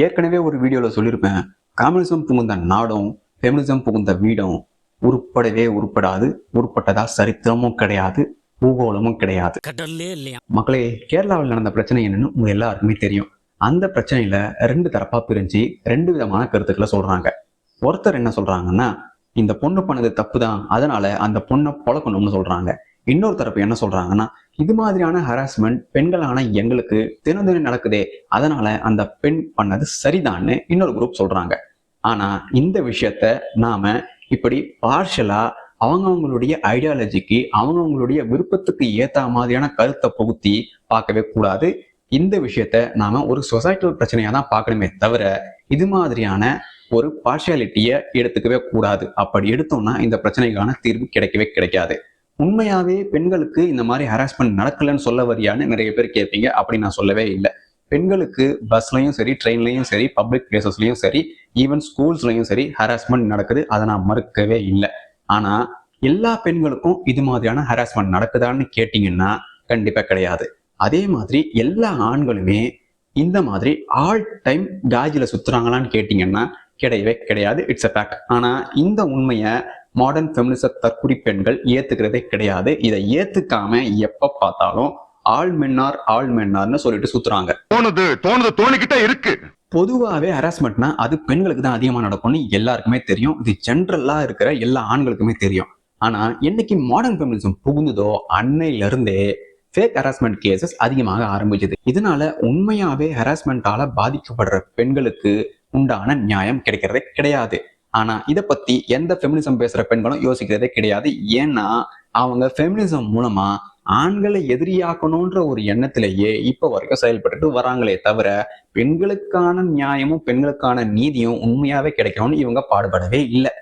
ஏற்கனவே ஒரு வீடியோல சொல்லியிருப்பேன், கம்யூனிசம் புகுந்த நாடும் ஃபெமினிசம் புகுந்த வீடும் உருப்படவே உருப்படாது. உருப்பட்டதா சரித்திரமும் கிடையாது, பூகோளமும் கிடையாது. மக்களே, கேரளாவில் நடந்த பிரச்சனை என்னன்னு உங்க எல்லாருக்குமே தெரியும். அந்த பிரச்சனையில ரெண்டு தரப்பா பிரிஞ்சு ரெண்டு விதமான கருத்துக்களை சொல்றாங்க. ஒருத்தர் என்ன சொல்றாங்கன்னா, இந்த பொண்ணு பண்ணது தப்பு தான், அதனால அந்த பொண்ணை பொழக்கணும்னு சொல்றாங்க. இன்னொரு தரப்பு என்ன சொல்றாங்கன்னா, இது மாதிரியான ஹராஸ்மெண்ட் பெண்களான எங்களுக்கு தினம் தினம் நடக்குதே, அதனால அந்த பெண் பண்ணது சரிதான்னு இன்னொரு குரூப் சொல்றாங்க. ஆனா இந்த விஷயத்த நாம இப்படி பார்ஷலா அவங்கவுங்களுடைய ஐடியாலஜிக்கு அவங்கவுங்களுடைய விருப்பத்துக்கு ஏத்த மாதிரியான கருத்தை புகுத்தி பார்க்கவே கூடாது. இந்த விஷயத்த நாம ஒரு சொசைட்டல் பிரச்சனையா தான் பார்க்கணுமே தவிர இது மாதிரியான ஒரு பார்ஷியாலிட்டியை எடுத்துக்கவே கூடாது. அப்படி எடுத்தோம்னா இந்த பிரச்சனைக்கான தீர்வு கிடைக்கவே கிடைக்காது. உண்மையாவே பெண்களுக்கு இந்த மாதிரி ஹராஸ்மெண்ட் நடக்கலன்னு சொல்ல வரியான்னு நிறைய பேர் கேட்பீங்க. அப்படி நான் சொல்லவே இல்லை. பெண்களுக்கு பஸ்லையும் சரி, ட்ரெயின்லையும் சரி, பப்ளிக் பிளேசஸ்லையும் சரி, ஈவன் ஸ்கூல்ஸ்லையும் சரி ஹராஸ்மெண்ட் நடக்குது. அதை நான் மறுக்கவே இல்லை. ஆனா எல்லா பெண்களுக்கும் இது மாதிரியான ஹராஸ்மெண்ட் நடக்குதான்னு கேட்டீங்கன்னா கண்டிப்பா கிடையாது. அதே மாதிரி எல்லா ஆண்களுமே இந்த மாதிரி ஆல் டைம் காஜில சுத்துறாங்களான்னு கேட்டீங்கன்னா கிடையவே கிடையாது. It's a fact. ஆனா இந்த உண்மையை மாடர்ன் ஃபெமினிச தற்குறி பெண்கள் ஏத்துக்கிறதே கிடையாது. இதை ஏத்துக்காம எப்ப பார்த்தாலும் ஆல் மென்னார்னு சொல்லிட்டு சுத்துறாங்க. தோணிக்கிட்டே இருக்கு. பொதுவாகவே ஹராஸ்மெண்ட்னா அது பெண்களுக்கு தான் அதிகமாக நடக்கும்னு எல்லாருக்குமே தெரியும். இது ஜென்ரலா இருக்கிற எல்லா ஆண்களுக்குமே தெரியும். ஆனா என்னைக்கு மாடர்ன் ஃபெமினிசம் புகுந்ததோ அன்னையில இருந்தே ஃபேக் ஹராஸ்மெண்ட் கேசஸ் அதிகமாக ஆரம்பிச்சது. இதனால உண்மையாவே ஹராஸ்மெண்டால பாதிக்கப்படுற பெண்களுக்கு உண்டான நியாயம் கிடைக்கிறதே கிடையாது. ஆனா இதை பத்தி எந்த ஃபெமினிசம் பேசுற பெண்களும் யோசிக்கிறதே கிடையாது. ஏன்னா அவங்க ஃபெமினிசம் மூலமா ஆண்களை எதிரியாக்கணும்ன்ற ஒரு எண்ணத்திலேயே இப்ப வரைக்கும் செயல்பட்டு வராங்களே தவிர பெண்களுக்கான நியாயமும் பெண்களுக்கான நீதியும் உண்மையாவே கிடைக்கணும்னு இவங்க பாடுபடவே இல்லை.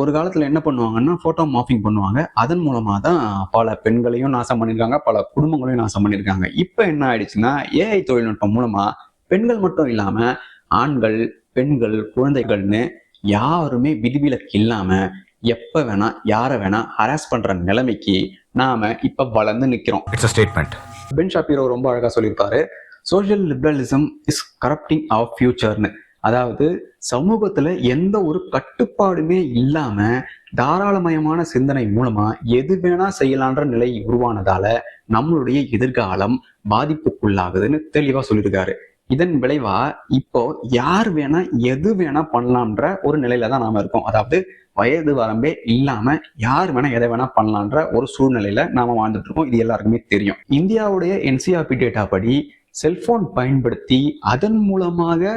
ஒரு காலத்துல என்ன பண்ணுவாங்கன்னா போட்டோ மார்பிங் பண்ணுவாங்க. அதன் மூலமா தான் பல பெண்களையும் நாசம் பண்ணியிருக்காங்க, பல குடும்பங்களையும் நாசம் பண்ணியிருக்காங்க. இப்ப என்ன ஆயிடுச்சுன்னா ஏஐ தொழில்நுட்பம் மூலமா பெண்கள் மட்டும் இல்லாம ஆண்கள், பெண்கள், குழந்தைகள்னு யாருமே விதிவிலக்கு இல்லாம எப்ப வேணா யார வேணா ஹராஸ் பண்ற நிலைமைக்கு நாம இப்ப வளர்ந்து நிக்கிறோம். It's a statement. Ben Shapiro ரொம்ப அழகா சொல்லியிருப்பாரு, social liberalism is corrupting our ஃபியூச்சர்னு. அதாவது சமூகத்துல எந்த ஒரு கட்டுப்பாடுமே இல்லாம தாராளமயமான சிந்தனை மூலமா எது வேணா செய்யலான்ற நிலை உருவானதால நம்மளுடைய எதிர்காலம் பாதிப்புக்குள்ளாகுதுன்னு தெளிவா சொல்லியிருக்காரு. இதன் விளைவா இப்போ யார் வேணா எது வேணா பண்ணலாம்ன்ற ஒரு நிலையில தான் நாம இருக்கோம். அதாவது வயது வரம்பே இல்லாம யார் வேணா எதை வேணா பண்ணலான்ற ஒரு சூழ்நிலையில நாம வாழ்ந்துட்டு இருக்கோம். இது எல்லாருக்குமே தெரியும். இந்தியாவுடைய என்சிஆர்பி டேட்டா படி செல்போன் பயன்படுத்தி அதன் மூலமாக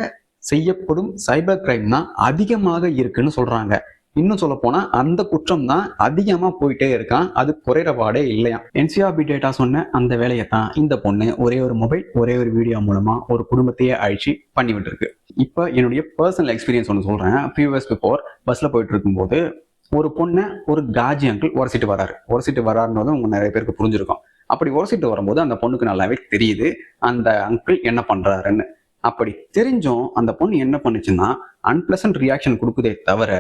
செய்யப்படும் சைபர் கிரைம் தான் அதிகமாக இருக்குன்னு சொல்றாங்க. இன்னும் சொல்ல போனா அந்த குற்றம் தான் அதிகமா போயிட்டே இருக்கான், அது குறைற பாடே இல்லையா. என்சிஆர்பி டேட்டா சொன்ன அந்த வேலையை தான் இந்த பொண்ணு ஒரே ஒரு மொபைல், ஒரே ஒரு வீடியோ மூலமா ஒரு குடும்பத்தையே அழிச்சு பண்ணி விட்டுருக்கு. இப்ப என்னுடைய பர்சனல் எக்ஸ்பீரியன்ஸ் ஒன்று சொல்றேன். ஃபியூ இயர்ஸ் பிஃபோர் பஸ்ல போயிட்டு இருக்கும்போது ஒரு பொண்ணை ஒரு காஜி அங்கிள் உரசிட்டு வராருன்னு உங்க நிறைய பேருக்கு புரிஞ்சிருக்கும். அப்படி உரசிட்டு வரும்போது அந்த பொண்ணுக்கு நல்லாவே தெரியுது அந்த அங்கிள் என்ன பண்றாருன்னு. அப்படி தெரிஞ்சும் அந்த பொண்ணு என்ன பண்ணுச்சுன்னா அன்பிளசன்ட் ரியாக்ஷன் கொடுக்குதே தவிர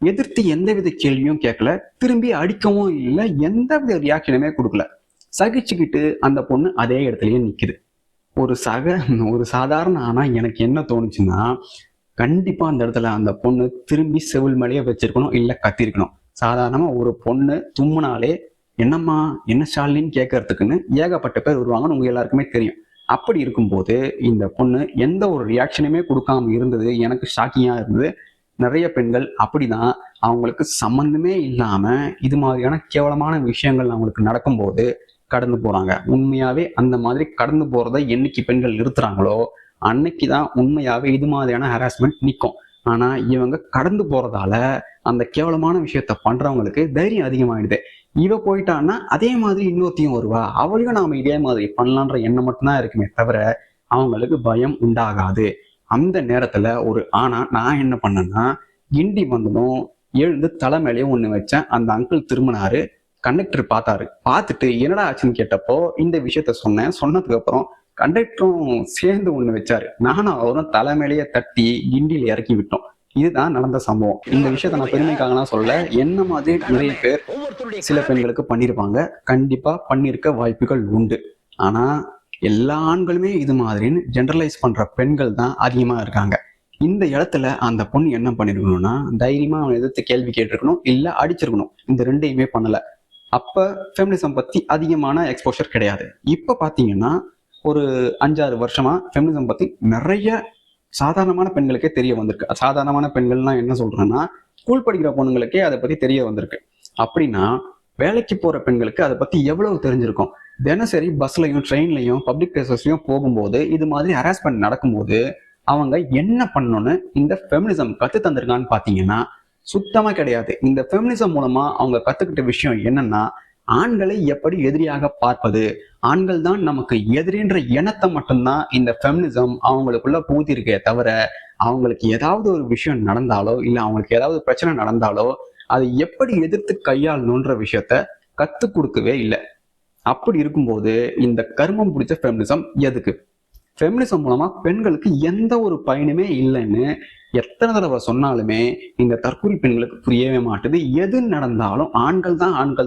எதிர்த்து எந்தவித கேள்வியும் கேட்கல, திரும்பி அடிக்கவும் இல்லை, எந்தவித ரியாக்ஷனுமே கொடுக்கல. சகிச்சுக்கிட்டு அந்த பொண்ணு அதே இடத்துலயே நிக்குது. ஒரு சாதாரண ஆனா எனக்கு என்ன தோணுச்சுன்னா, கண்டிப்பா அந்த இடத்துல அந்த பொண்ணு திரும்பி செவில் மேலேயே வச்சிருக்கணும், இல்லை கத்திருக்கணும். சாதாரணமா ஒரு பொண்ணு தும்முனாலே என்னம்மா என்ன ஷாலின்னு கேட்கறதுக்குன்னு ஏகப்பட்ட பேர் வருவாங்கன்னு உங்க எல்லாருக்குமே தெரியும். அப்படி இருக்கும்போது இந்த பொண்ணு எந்த ஒரு ரியாக்ஷனுமே கொடுக்காம இருந்தது எனக்கு ஷாக்கிங்கா இருந்தது. நிறைய பெண்கள் அப்படிதான் அவங்களுக்கு சம்பந்தமே இல்லாம இது மாதிரியான கேவலமான விஷயங்கள் அவங்களுக்கு நடக்கும்போது கடந்து போறாங்க. உண்மையாவே அந்த மாதிரி கடந்து போறதை என்னைக்கு பெண்கள் நிறுத்துறாங்களோ அன்னைக்குதான் உண்மையாவே இது மாதிரியான ஹராஸ்மெண்ட் நிற்கும். ஆனா இவங்க கடந்து போறதால அந்த கேவலமான விஷயத்த பண்றவங்களுக்கு தைரியம் அதிகமாயிடுது. இவ போயிட்டான்னா அதே மாதிரி இன்னொருத்தையும் வருவா, அவளையும் நாம இதே மாதிரி பண்ணலான்ற எண்ணம் மட்டும்தான் இருக்குமே தவிர அவங்களுக்கு பயம் உண்டாகாது. அந்த நேரத்துல ஒரு ஆனா நான் என்ன பண்ணேன்னா கிண்டி வந்ததும் எழுந்து தலை மேலேயும் ஒண்ணு வச்சேன். அந்த அங்கிள் திரும்பினாரு, கண்டக்டர் பார்த்துட்டு என்னடா ஆச்சுன்னு கேட்டப்போ இந்த விஷயத்த சொன்னதுக்கு அப்புறம் கண்டக்டரும் சேர்ந்து ஒண்ணு வச்சாரு. நானும் அவரும் தலை மேலேயே தட்டி கிண்டியில இறக்கி விட்டோம். இதுதான் நடந்த சம்பவம். இந்த விஷயத்த நான் பெருமைக்காகலாம் சொல்ல, என்ன மாதிரி நிறைய பேர் சில பெண்களுக்கு பண்ணியிருப்பாங்க, கண்டிப்பா பண்ணியிருக்க வாய்ப்புகள் உண்டு. ஆனா எல்லா ஆண்களுமே இது மாதிரின்னு ஜெனரலைஸ் பண்ற பெண்கள் தான் அதிகமா இருக்காங்க. இந்த இடத்துல அந்த பொண்ணு என்ன பண்ணிருக்கணும்னா, தைரியமா அவனை எதிர்த்து கேள்வி கேட்டிருக்கணும், இல்ல அடிச்சிருக்கணும். இந்த ரெண்டையுமே பண்ணல. அப்ப ஃபெமினிசம் பத்தி அதிகமான எக்ஸ்போஷர் கிடையாது. இப்ப பாத்தீங்கன்னா ஒரு 5-6 வருஷமா ஃபெமினிசம் பத்தி நிறைய சாதாரணமான பெண்களுக்கே தெரிய வந்திருக்கு. சாதாரணமான பெண்கள்லாம் என்ன சொல்றேன்னா, ஸ்கூல் படிக்கிற பொண்ணுங்களுக்கே அதை பத்தி தெரிய வந்திருக்கு. அப்படின்னா வேலைக்கு போற பெண்களுக்கு அதை பத்தி எவ்வளவு தெரிஞ்சிருக்கும். தினசரி பஸ்லயும் ட்ரெயின்லயும் பப்ளிக் பிளேசஸ்லயும் போகும்போது இது மாதிரி ஹராஸ்மெண்ட் நடக்கும்போது அவங்க என்ன பண்ணணும்னு இந்த ஃபெமினிசம் கத்து தந்திருக்கான்னு பாத்தீங்கன்னா சுத்தமா கிடையாது. இந்த ஃபெமினிசம் மூலமா அவங்க கத்துக்கிட்ட விஷயம் என்னன்னா, ஆண்களை எப்படி எதிரியாக பார்ப்பது, ஆண்கள் தான் நமக்கு எதிரின்ற எண்ணத்தை மட்டும்தான் இந்த ஃபெமினிசம் அவங்களுக்குள்ள பூத்திருக்கே தவிர, அவங்களுக்கு ஏதாவது ஒரு விஷயம் நடந்தாலோ இல்ல அவங்களுக்கு ஏதாவது பிரச்சனை நடந்தாலோ அதை எப்படி எதிர்த்து கையாளணுன்ற விஷயத்த கத்து கொடுக்கவே இல்லை. அப்படி இருக்கும்போது இந்த கர்மம் பிடிச்ச ஃபெமினிசம் எதுக்கு? ஃபெமினிசம் மூலமா பெண்களுக்கு எந்த ஒரு பயனுமே இல்லைன்னு எத்தனை தடவை சொன்னாலுமே இந்த தற்கொலை பெண்களுக்கு புரியவே மாட்டுது. எது நடந்தாலும் ஆண்கள்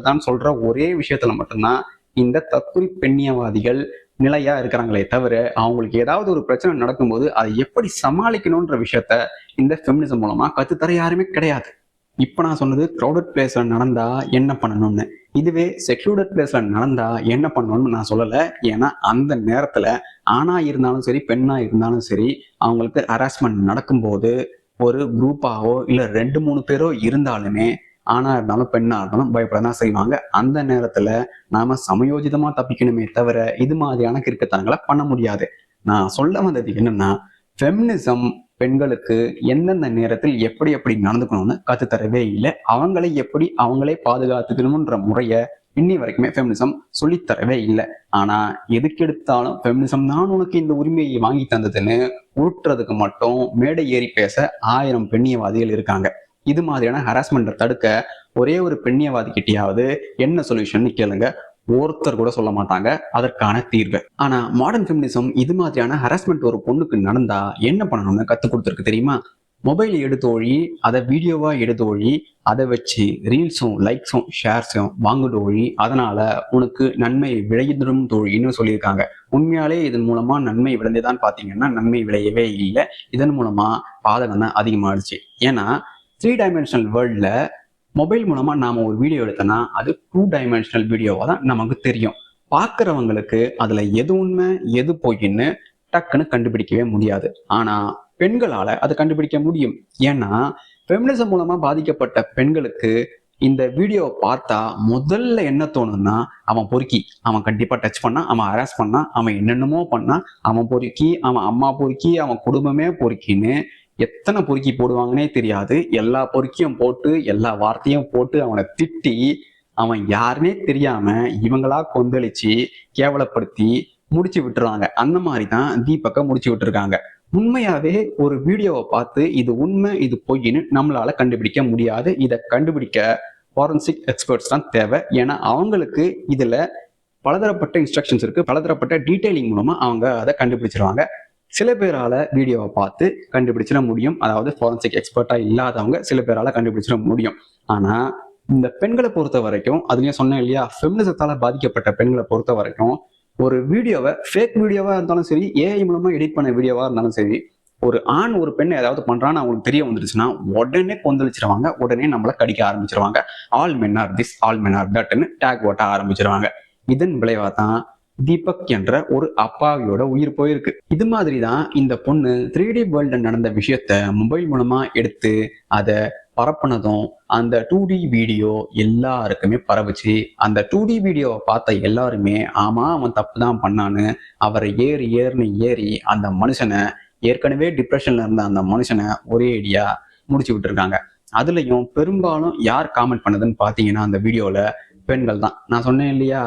தான் சொல்ற ஒரே விஷயத்துல மட்டும்தான் இந்த தற்கொலை பெண்ணியவாதிகள் நிலையா இருக்கிறாங்களே தவிர, அவங்களுக்கு ஏதாவது ஒரு பிரச்சனை நடக்கும்போது அதை எப்படி சமாளிக்கணும்ன்ற விஷயத்த இந்த ஃபெமினிசம் மூலமா கத்துத்தர யாருமே கிடையாது. இப்ப நான் சொன்னது க்ரௌடட் பிளேஸ்ல நடந்தா என்ன பண்ணணும்னு. இதுவே செக்லூடட் பிளேஸ்ல நடந்தா என்ன பண்ணணும்னு நான் சொல்லல. ஏன்னா அந்த நேரத்துல ஆணா இருந்தாலும் சரி பெண்ணா இருந்தாலும் சரி அவங்களுக்கு ஹராஸ்மெண்ட் நடக்கும்போது ஒரு குரூப்பாவோ இல்ல 2-3 பேரோ இருந்தாலுமே ஆணா இருந்தாலும் பெண்ணா இருந்தாலும் பயப்படதான் செய்வாங்க. அந்த நேரத்துல நாம சமயோஜிதமா தப்பிக்கணுமே தவிர இது மாதிரியான கிறுக்குத்தனங்களை பண்ண முடியாது. நான் சொல்ல வந்தது என்னன்னா, ஃபெமினிசம் பெண்களுக்கு எந்தெந்த நேரத்தில் எப்படி எப்படி நடந்துக்கணும்னு கத்துத்தரவே இல்லை. அவங்களை எப்படி அவங்களே பாதுகாத்துக்கணும்ன்ற முறைய இன்னி வரைக்குமே ஃபெமினிசம் சொல்லித்தரவே இல்லை. ஆனா எதுக்கெடுத்தாலும் ஃபெமினிசம் தான் உனக்கு இந்த உரிமையை வாங்கி தந்ததுன்னு உருட்டுறதுக்கு மட்டும் மேடை ஏறி பேச 1000 பெண்ணியவாதிகள் இருக்காங்க. இது மாதிரியான ஹராஸ்மெண்ட்டை தடுக்க ஒரே ஒரு பெண்ணியவாதி கிட்டையாவது என்ன சொல்யூஷன் கேளுங்க, ஒருத்தர் கூட சொல்ல மாட்டாங்க அதற்கான தீர்வு. ஆனா மாடர்ன் ஃபெமினிசம் இது மாதிரியான ஹராஸ்மெண்ட் ஒரு பொண்ணுக்கு நடந்தா என்ன பண்ணணும்னு கத்து கொடுத்துருக்கு தெரியுமா? மொபைல் எடுத்தோழி, அதை வீடியோவா எடுத்தோழி, அதை வச்சு ரீல்ஸும் லைக்ஸும் ஷேர்ஸும் வாங்குதோழி, அதனால உனக்கு நன்மை விளைந்துடும் தோழின்னு சொல்லியிருக்காங்க. உண்மையாலே இதன் மூலமா நன்மை விளைந்ததான் பாத்தீங்கன்னா நன்மை விளையவே இல்லை. இதன் மூலமா பாதகம் தான் அதிகமாகிடுச்சு. ஏன்னா 3 டைமென்ஷனல் வேர்ல்ட்ல மொபைல் மூலமா நாம ஒரு வீடியோ எடுத்தோம்னா அது 2 டைமென்ஷனல் வீடியோவா தான் நமக்கு தெரியும். பார்க்கிறவங்களுக்கு அதுல எது உண்மை எது பொய்ன்னு டக்குன்னு கண்டுபிடிக்கவே முடியாது. ஆனா பெண்களால அதை கண்டுபிடிக்க முடியும். ஏன்னா ஃபெமினிசம் மூலமா பாதிக்கப்பட்ட பெண்களுக்கு இந்த வீடியோவை பார்த்தா முதல்ல என்ன தோணும்னா, அவன் பொறுக்கி, அவன் கண்டிப்பா டச் பண்ணா, அவன் ஹராஸ் பண்ணா, அவன் என்னென்னமோ பண்ணா, அவன் பொறுக்கி, அவன் அம்மா பொறுக்கி, அவன் குடும்பமே பொறுக்கின்னு எத்தனை பொறுக்கி போடுவாங்கன்னே தெரியாது. எல்லா பொறுக்கியும் போட்டு எல்லா வார்த்தையும் போட்டு அவனை திட்டி அவன் யாருன்னே தெரியாம இவங்களா கொந்தளிச்சு கேவலப்படுத்தி முடிச்சு விட்டுருவாங்க. அந்த மாதிரி தான் தீபக்கை முடிச்சு விட்டுருக்காங்க. உண்மையாவே ஒரு வீடியோவை பார்த்து இது உண்மை இது பொய்ன்னு நம்மளால கண்டுபிடிக்க முடியாது. இதை கண்டுபிடிக்க ஃபாரன்சிக் எக்ஸ்பர்ட்ஸ் தான் தேவை. ஏன்னா அவங்களுக்கு இதுல பலதரப்பட்ட இன்ஸ்ட்ரக்ஷன்ஸ் இருக்கு, பலதரப்பட்ட டீடைலிங் மூலமா அவங்க அதை கண்டுபிடிச்சிருவாங்க. சில பேரால வீடியோவை பார்த்து கண்டுபிடிச்சிட முடியும். அதாவது ஃபாரன்சிக் எக்ஸ்பர்ட்டா இல்லாதவங்க சில பேரால கண்டுபிடிச்சிட முடியும். ஆனா இந்த பெண்களை பொறுத்த வரைக்கும், அதுலயும் சொன்னேன் இல்லையா, ஃபெமினிசத்தால பாதிக்கப்பட்ட பெண்களை பொறுத்த வரைக்கும் ஒரு வீடியோவை ஃபேக் வீடியோவா இருந்தாலும் சரி, ஏஐ மூலமா எடிட் பண்ண வீடியோவா இருந்தாலும் சரி, ஒரு ஆண் ஒரு பெண் ஏதாவது பண்றான்னு அவங்களுக்கு தெரிய வந்துருச்சுன்னா உடனே கொந்தளிச்சிருவாங்க, உடனே நம்மளை கடிக்க ஆரம்பிச்சிருவாங்க. All men are this, all men are தட்னு டேக் ஓட்ட ஆரம்பிச்சிருவாங்க. இதன் விளைவா தான் தீபக் என்ற ஒரு அப்பாவியோட உயிர் போயிருக்கு. இது மாதிரிதான் இந்த பொண்ணு 3D வேர்ல்டு நடந்த விஷயத்த மொபைல் மூலமா எடுத்து அதை பரப்புனதும் அந்த 2D வீடியோ எல்லாருக்குமே பரவுச்சு. அந்த 2D வீடியோவை பார்த்த எல்லாருமே ஆமா அவன் தப்பு தான் பண்ணான்னு அவரை ஏறி அந்த மனுஷனை, ஏற்கனவே டிப்ரெஷன்ல இருந்த அந்த மனுஷனை ஒரே அடியா முடிச்சு விட்டுருக்காங்க. அதுலயும் பெரும்பாலும் யார் காமெண்ட் பண்ணதுன்னு பாத்தீங்கன்னா அந்த வீடியோல பெண்கள் தான். நான் சொன்னேன் இல்லையா,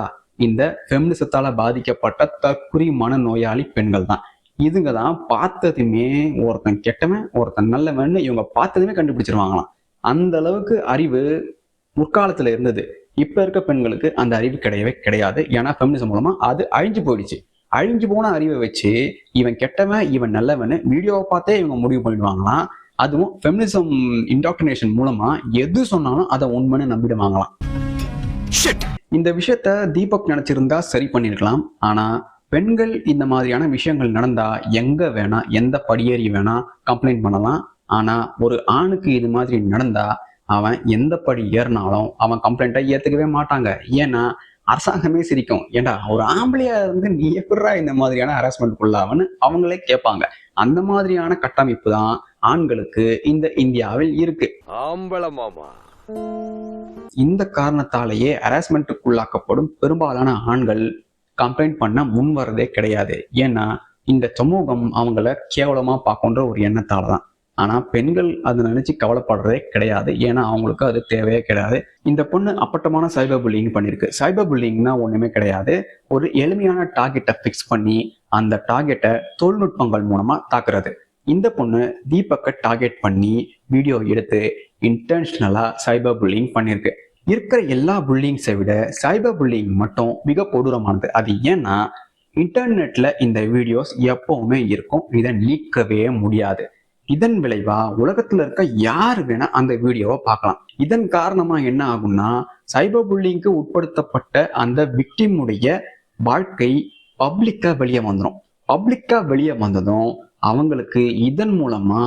இந்த ஃபெமினிசத்தால பாதிக்கப்பட்ட தற்குறி மனநோயாளி பெண்கள் தான். இதுங்க தான் பார்த்ததுமே ஒருத்தன் கெட்டவன் ஒருத்தன் நல்லவன்னு இவங்க பார்த்ததுமே கண்டுபிடிச்சிருவாங்களாம். அந்த அளவுக்கு அறிவு முற்காலத்துல இருந்தது. இப்ப இருக்க பெண்களுக்கு அந்த அறிவு கிடையவே கிடையாது. ஏன்னா ஃபெமினிசம் மூலமா அது அழிஞ்சு போயிடுச்சு. அழிஞ்சு போன அறிவை வச்சு இவன் கெட்டவன் இவன் நல்லவன்னு வீடியோவை பார்த்தே இவங்க முடிவு பண்ணிடுவாங்களாம். அதுவும் ஃபெமினிசம் இன்டாக்டினேஷன் மூலமா எது சொன்னாலும் அதை உண்மைன்னு நம்பிடுவாங்களாம். இந்த விஷயத்த தீபக் நினைச்சிருந்தா சரி பண்ணிருக்கலாம். ஆனா பெண்கள் இந்த மாதிரியான விஷயங்கள் நடந்தா எங்க வேணா எந்த படியேறி வேணா கம்ப்ளைண்ட் பண்ணலாம். ஆனா ஒரு ஆணுக்கு இது மாதிரி நடந்தா அவன் எந்த படி ஏறினாலும் அவன் கம்ப்ளைண்ட்டை ஏத்துக்கவே மாட்டாங்க. ஏன்னா அரசாங்கமே சிரிக்கும். ஏண்டா ஒரு ஆம்பளையா இருந்து நீ எப்படிடா இந்த மாதிரியான ஹராஸ்மெண்ட் உள்ளாவன்னு அவங்களே கேட்பாங்க. அந்த மாதிரியான கட்டமைப்பு தான் ஆண்களுக்கு இந்த இந்தியாவில் இருக்கு. ஆம்பள மாமா. இந்த காரணத்தாலேயே ஹராஸ்மெண்ட்டுக்குள்ளாக்கப்படும் பெரும்பாலான ஆண்கள் கம்ப்ளைண்ட் பண்ண முன் வரதே கிடையாது. ஏன்னா இந்த சமூகம் அவங்கள கேவலமா பார்க்குன்ற ஒரு எண்ணத்தால தான். ஆனா பெண்கள் அதை நினைச்சு கவலைப்படுறதே கிடையாது. ஏன்னா அவங்களுக்கு அது தேவையே கிடையாது. இந்த பொண்ணு அப்பட்டமான சைபர் புல்லிங் பண்ணிருக்கு. சைபர் புல்லிங்னா ஒண்ணுமே கிடையாது. ஒரு எளிமையான டார்கெட்டை ஃபிக்ஸ் பண்ணி அந்த டார்கெட்டை தொழில்நுட்பங்கள் மூலமா தாக்குறது. இந்த பொண்ணு தீபக்கை டார்கெட் பண்ணி வீடியோ எடுத்து இன்டென்ஷனலா சைபர் புல்லிங் பண்ணிருக்கு. இருக்கிற எல்லா புல்லிங்ஸை விட சைபர் புல்லிங் மட்டும் மிக கொடூரமானது. அது ஏன்னா இன்டர்நெட்ல இந்த வீடியோஸ் எப்பவுமே இருக்கும். இதை நீக்கவே முடியாது. இதன் விளைவா உலகத்துல இருக்க யாரு வேணா அந்த வீடியோவை பார்க்கலாம். இதன் காரணமா என்ன ஆகும்னா சைபர் புல்லிங்க்கு உட்படுத்தப்பட்ட அந்த விக்டிமுடைய வாழ்க்கை பப்ளிக்கா வெளியே வந்துடும். பப்ளிக்கா வெளியே வந்ததும் அவங்களுக்கு இதன் மூலமா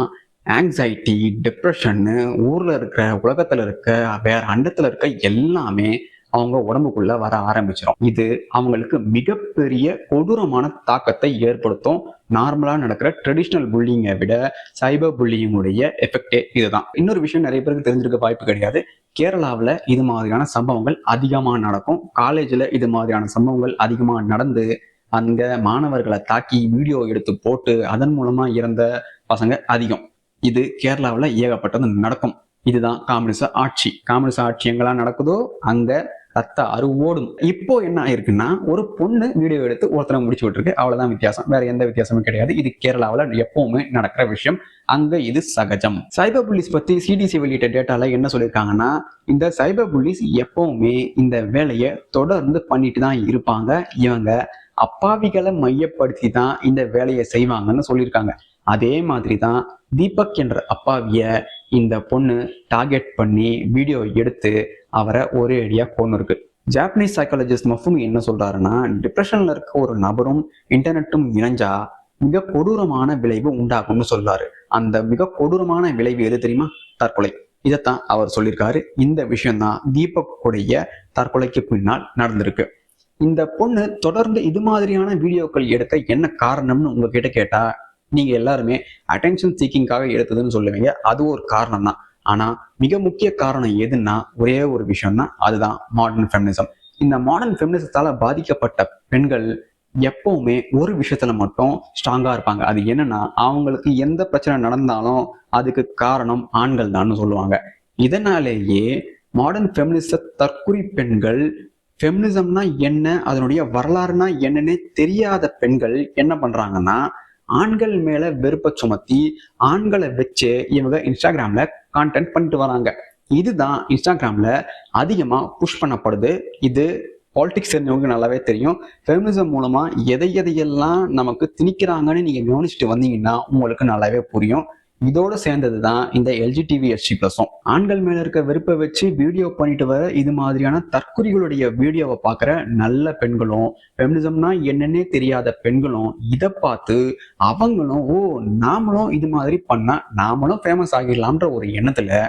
ஆங்ஸைட்டி, டிப்ரெஷன்னு ஊர்ல இருக்கிற உலகத்துல இருக்க வேற அண்டத்துல இருக்க எல்லாமே அவங்க உடம்புக்குள்ள வர ஆரம்பிச்சிடும். இது அவங்களுக்கு மிகப்பெரிய கொடூரமான தாக்கத்தை ஏற்படுத்தும். நார்மலா நடக்கிற ட்ரெடிஷ்னல் புல்லிங்கை விட சைபர் புல்லிங்குடைய எஃபெக்டே இதுதான். இன்னொரு விஷயம் நிறைய பேருக்கு தெரிஞ்சிருக்க வாய்ப்பு கிடையாது. கேரளாவில் இது மாதிரியான சம்பவங்கள் அதிகமாக நடக்கும். காலேஜில் இது மாதிரியான சம்பவங்கள் அதிகமாக நடந்து அங்க மாணவர்களை தாக்கி வீடியோ எடுத்து போட்டு அதன் மூலமா இறந்த பசங்க அதிகம். இது கேரளாவில் ஏகப்பட்டது நடக்கும். இதுதான் காம்யூனிச ஆட்சி. காம்யூனிச ஆட்சி எங்கெல்லாம் நடக்குதோ அங்க ரத்த அருவோடும். இப்போ என்ன ஆயிருக்குன்னா ஒரு பொண்ணு வீடியோ எடுத்து ஒருத்தரை முடிச்சு விட்டுருக்கு. அவ்வளவுதான் வித்தியாசம். வேற எந்த வித்தியாசமும் கிடையாது. இது கேரளாவில் எப்பவுமே நடக்கிற விஷயம். அங்க இது சகஜம். சைபர் புல்லிஸ் பத்தி சிடிசி வெளியிட்ட டேட்டால என்ன சொல்லியிருக்காங்கன்னா இந்த சைபர் புல்லிஸ் எப்பவுமே இந்த வேலையை தொடர்ந்து பண்ணிட்டு தான் இருப்பாங்க. இவங்க அப்பாவிகளை மையப்படுத்தி தான் இந்த வேலையை செய்வாங்கன்னு சொல்லியிருக்காங்க. அதே மாதிரி தான் தீபக் என்ற அப்பாவிய இந்த பொண்ணு டார்கெட் பண்ணி வீடியோ எடுத்து அவரை ஒரே அடியா கொண்டு இருக்கு. ஜாப்பனீஸ் சைக்காலஜிஸ்ட் மஃபுமி என்ன சொல்றாருன்னா டிப்ரெஷன்ல இருக்க ஒரு நபரும் இன்டர்நெட்டும் இணைஞ்சா மிக கொடூரமான விளைவு உண்டாகும்னு சொல்றாரு. அந்த மிக கொடூரமான விளைவு எது தெரியுமா? தற்கொலை. இதைத்தான் அவர் சொல்லியிருக்காரு. இந்த விஷயம்தான் தீபக்குடைய தற்கொலைக்கு பின்னால் நடந்திருக்கு. இந்த பொண்ணு தொடர்ந்து இது மாதிரியான வீடியோக்கள் எடுக்க என்ன காரணம்னு உங்ககிட்ட கேட்டா நீங்க எல்லாருமே அட்டென்ஷன் சீக்கிங்காக எடுத்ததுன்னு சொல்லுவீங்க. அது ஒரு காரணம் தான். ஆனா மிக முக்கிய காரணம் எதுன்னா ஒரே ஒரு விஷயம் தான். அதுதான் மாடர்ன் ஃபெமினிசம். இந்த மாடர்ன் ஃபெமினிசத்தால பாதிக்கப்பட்ட பெண்கள் எப்பவுமே ஒரு விஷயத்துல மட்டும் ஸ்ட்ராங்கா இருப்பாங்க. அது என்னன்னா அவங்களுக்கு எந்த பிரச்சனை நடந்தாலும் அதுக்கு காரணம் ஆண்கள் தான் சொல்லுவாங்க. இதனாலேயே மாடர்ன் ஃபெமினிச தற்குறி பெண்கள் ஃபெமினிசம்னா என்ன, அதனுடைய வரலாறுனா என்னன்னே தெரியாத பெண்கள் என்ன பண்றாங்கன்னா ஆண்கள் மேல வெறுப்பை சுமத்தி ஆண்களை வச்சு இவங்க இன்ஸ்டாகிராம்ல கான்டென்ட் பண்ணிட்டு வராங்க. இதுதான் இன்ஸ்டாகிராம்ல அதிகமா புஷ் பண்ணப்படுது. இது பாலிடிக்ஸ் தெரிஞ்சவங்க நல்லாவே தெரியும். ஃபெமினிசம் மூலமா எதையெல்லாம் நமக்கு திணிக்கிறாங்கன்னு நீங்க கவனிச்சுட்டு வந்தீங்கன்னா உங்களுக்கு நல்லாவே புரியும். இதோட சேர்ந்தது தான் இந்த LGBTQ+. ஆண்கள் மேல இருக்க வெறுப்பை வச்சு வீடியோ பண்ணிட்டு வர இது மாதிரியான தற்குறிகளுடைய வீடியோவை பார்க்குற நல்ல பெண்களும் ஃபெமினிசம்னா என்னன்னே தெரியாத பெண்களும் இதை பார்த்து அவங்களும் நாமளும் இது மாதிரி பண்ணா நாமளும் ஃபேமஸ் ஆகிடலாம்ன்ற ஒரு எண்ணத்துல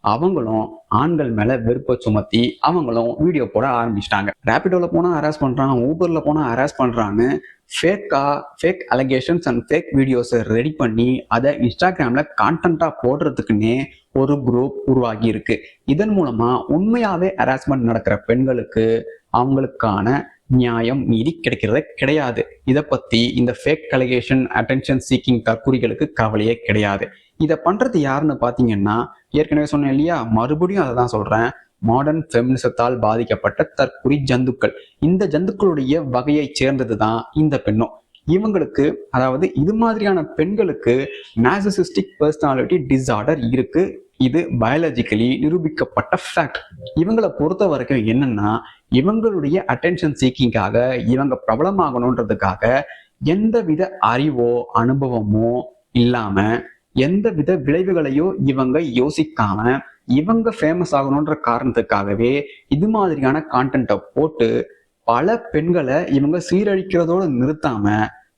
அவங்களும் ஆண்கள் மேல வெறுப்பை சுமத்தி அவங்களும் வீடியோ போட ஆரம்பிச்சிட்டாங்க. ரேபிடோல போனா ஹராஸ் பண்றான், ஊபர்ல போனா ஹராஸ் பண்றான்னு ஃபேக் அலிகேஷன்ஸ் அண்ட் ஃபேக் வீடியோஸை ரெடி பண்ணி அதை இன்ஸ்டாகிராம்ல கான்டென்ட்டா போடுறதுக்குன்னே ஒரு குரூப் உருவாகி இருக்கு. இதன் மூலமா உண்மையாவே ஹராஸ்மெண்ட் நடக்கிற பெண்களுக்கு அவங்களுக்கான நியாயம் நீதி கிடைக்கிறதே கிடையாது. இதை பத்தி இந்த ஃபேக் அலிகேஷன் அட்டென்ஷன் சீக்கிங் தற்குறிகளுக்கு கவலையே கிடையாது. இதை பண்றது யாருன்னு பாத்தீங்கன்னா ஏற்கனவே சொன்னேன் இல்லையா, மறுபடியும் அதை தான் சொல்றேன், மாடர்ன் ஃபெமினிசத்தால் பாதிக்கப்பட்ட தற்குறி ஜந்துக்கள். இந்த ஜந்துக்களுடைய வகையை சேர்ந்தது தான் இந்த பெண்ணும். இவங்களுக்கு அதாவது இது மாதிரியான பெண்களுக்கு நார்சிசிஸ்டிக் பர்சனாலிட்டி டிஸார்டர் இருக்கு. இது பயாலஜிக்கலி நிரூபிக்கப்பட்ட ஃபேக்ட். இவங்களை பொறுத்த வரைக்கும் என்னன்னா இவங்களுடைய அட்டென்ஷன் சீக்கிங்காக இவங்க பிரபலமாகணுன்றதுக்காக எந்தவித அறிவோ அனுபவமோ இல்லாம எந்தவித விளைவுகளையோ இவங்க யோசிக்காம இவங்க ஃபேமஸ் ஆகணுன்ற காரணத்துக்காகவே இது மாதிரியான கான்டென்ட்டை போட்டு பல பெண்களை இவங்க சீரழிக்கிறதோடு நிறுத்தாம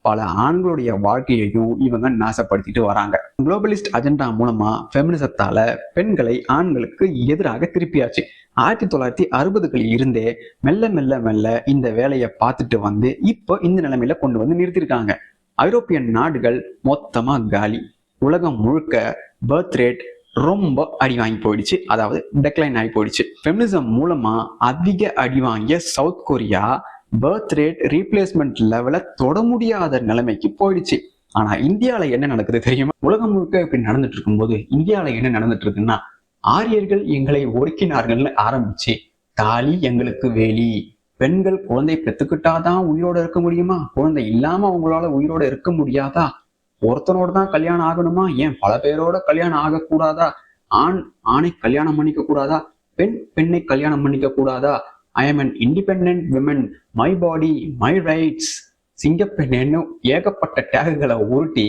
பல ஆண்களுடைய வாழ்க்கையையும் இவங்க நாசப்படுத்திட்டு வராங்க. குளோபலிஸ்ட் அஜெண்டா மூலமா ஃபெமினிசத்தால பெண்களை ஆண்களுக்கு எதிராக திருப்பியாச்சு. 1960களில் இருந்தே மெல்ல மெல்ல மெல்ல இந்த வேலையை பார்த்துட்டு வந்து இப்போ இந்த நிலைமையில கொண்டு வந்து நிறுத்திருக்காங்க. ஐரோப்பிய நாடுகள் மொத்தமா காலி. உலகம் முழுக்க பர்த் ரேட் ரொம்ப அடி வாங்கி போயிடுச்சு, அதாவது டெக்ளைன் ஆகி போயிடுச்சு. ஃபெமினிசம் மூலமா அதிக அடி வாங்கிய south Korea birth rate replacement லெவலை தொட முடியாத நிலைமைக்கு போயிடுச்சு. ஆனா இந்தியாவில என்ன நடக்குது தெரியுமா? உலகம் முழுக்க இப்படி நடந்துட்டு இருக்கும்போது இந்தியாவில என்ன நடந்துட்டு இருக்குன்னா, ஆரியர்கள் எங்களை ஒடுக்கினார்கள்னு ஆரம்பிச்சு தாலி எங்களுக்கு வேலி, பெண்கள் குழந்தை பெத்துக்கிட்டாதான் உயிரோட இருக்க முடியுமா, குழந்தை இல்லாம அவங்களால உயிரோட இருக்க முடியாதா, ஒருத்தனோட தான் கல்யாணம் ஆகணுமா, ஏன் பல பேரோட கல்யாணம் ஆகக்கூடாதா, ஆண் ஆணை கல்யாணம் பண்ணிக்க கூடாதா, பெண் பெண்ணை கல்யாணம் பண்ணிக்க கூடாதா, I am an independent women, my body my rights, சிங்கப்பெண்ணு ஏகப்பட்ட டேகுகளை உருட்டி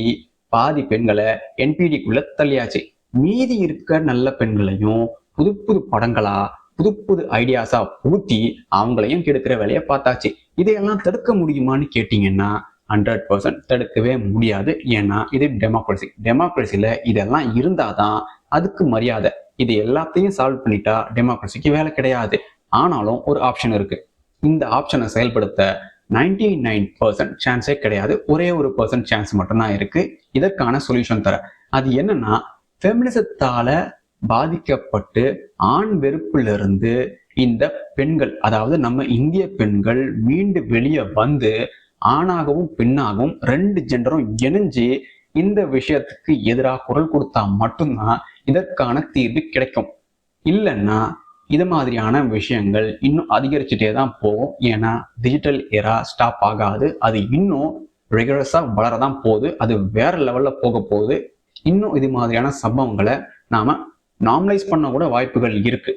பாதி பெண்களை என்பிடிக்குள்ள தள்ளியாச்சு. மீதி இருக்க நல்ல பெண்களையும் புது புது படங்களா புது புது ஐடியாஸா ஊத்தி அவங்களையும் கெடுக்கிற வேலையை பார்த்தாச்சு. இதையெல்லாம் தடுக்க முடியுமான்னு கேட்டீங்கன்னா 100% தடுக்கவே முடியாது. ஏன்னா இது டெமோக்ரஸி. டெமோக்ரஸில இதெல்லாம் இருந்தாதான் அதுக்கு மரியாதை. இது எல்லாத்தையும் சால்வ் பண்ணிட்டா டெமோக்ரஸிக்கு வேலை கிடையாது. ஆனாலும் ஒரு ஆப்ஷன் இருக்கு. இந்த ஆப்ஷனை செயல்படுத்த 99% சான்ஸே கிடையாது. ஒரே ஒரு % சான்ஸ் மட்டும்தான் இருக்கு இதற்கான சொல்யூஷன் தர. அது என்னன்னா, ஃபெமினிசத்தால பாதிக்கப்பட்டு ஆண் வெறுப்பிலிருந்து இந்த பெண்கள், அதாவது நம்ம இந்திய பெண்கள் மீண்டு வெளியே வந்து ஆணாகவும் பெண்ணாகவும் 2 ஜெண்டரும் இணைஞ்சு இந்த விஷயத்துக்கு எதிராக குரல் கொடுத்தா மட்டும்தான் இதற்கான தீர்வு கிடைக்கும். இல்லைன்னா இது மாதிரியான விஷயங்கள் இன்னும் அதிகரிச்சுட்டே தான் போகும். ஏன்னா டிஜிட்டல் எரா ஸ்டாப் ஆகாது. அது இன்னும் ரெகுலரஸா வளரதான் போகுது. அது வேற லெவல்ல போக போகுது. இன்னும் இது மாதிரியான சம்பவங்களை நாம நார்மலைஸ் பண்ண கூட வாய்ப்புகள் இருக்கு.